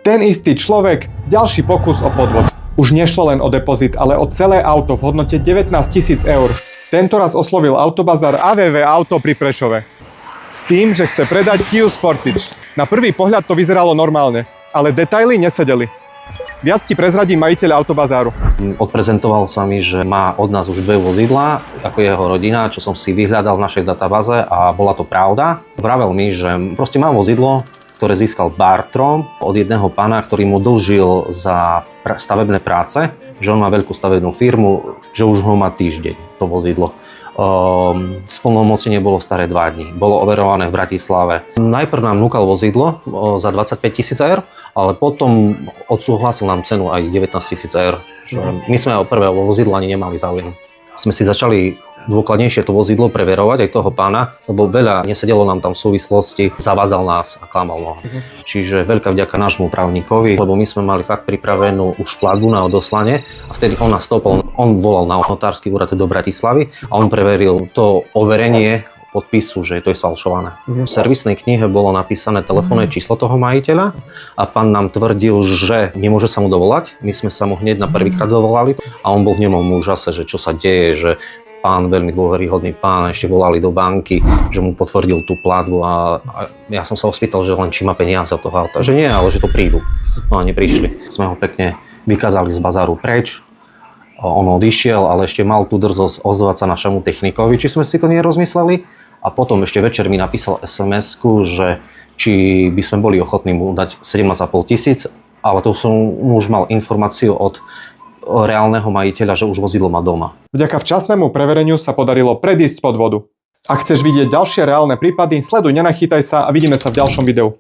Ten istý človek, ďalší pokus o podvod. Už nešlo len o depozit, ale o celé auto v hodnote 19 000 eur. Tentoraz oslovil Autobazár AVV Auto pri Prešove. S tým, že chce predať Kia Sportage. Na prvý pohľad to vyzeralo normálne, ale detaily nesedeli. Viac ti prezradí majiteľ Autobazáru. Odprezentoval sa mi, že má od nás už 2 vozidlá, ako jeho rodina, čo som si vyhľadal v našej databáze a bola to pravda. Vravel mi, že proste má vozidlo, ktoré získal bartrom od jedného pána, ktorý mu dlžil za stavebné práce, že on má veľkú stavebnú firmu, že už ho má týždeň, to vozidlo. Splnomocnenie bolo staré 2 dní. Bolo overované v Bratislave. Najprv nám núkal vozidlo za 25 000 eur, ale potom odsúhlasil nám cenu aj 19 000 eur. My sme o prvé vozidlo ani nemali záujem. Sme si začali dôkladnejšie to vozidlo preverovať, aj toho pána, lebo veľa nesedelo nám tam v súvislosti, zavádzal nás a klamal ho. Čiže veľká vďaka nášmu právnikovi, lebo my sme mali fakt pripravenú už platbu na odoslanie a vtedy on nás stopol. On volal na notársky úrad do Bratislavy a on preveril to overenie podpisu, že to je sfalšované. V servisnej knihe bolo napísané telefónne číslo toho majiteľa a pán nám tvrdil, že nemôže sa mu dovolať. My sme sa mu hneď na prvýkrát dovolali a on bol v nemom úžase, že čo sa deje, že pán, veľmi dôveryhodný pán, ešte volali do banky, že mu potvrdil tú platbu a ja som sa ho spýtal, že len či má peniaze od toho auta, že nie, ale že to prídu. No a neprišli. Sme ho pekne vykázali z bazáru preč, on odišiel, ale ešte mal tú drzosť ozvať sa našemu technikovi, či sme si to nerozmysleli. A potom ešte večer mi napísal SMS-ku, že či by sme boli ochotní mu dať 17 500, ale to som už mal informáciu od reálneho majiteľa, že už vozidlo má doma. Vďaka včasnému prevereniu sa podarilo predísť podvodu. Ak chceš vidieť ďalšie reálne prípady, sleduj Nenachytaj sa a vidíme sa v ďalšom videu.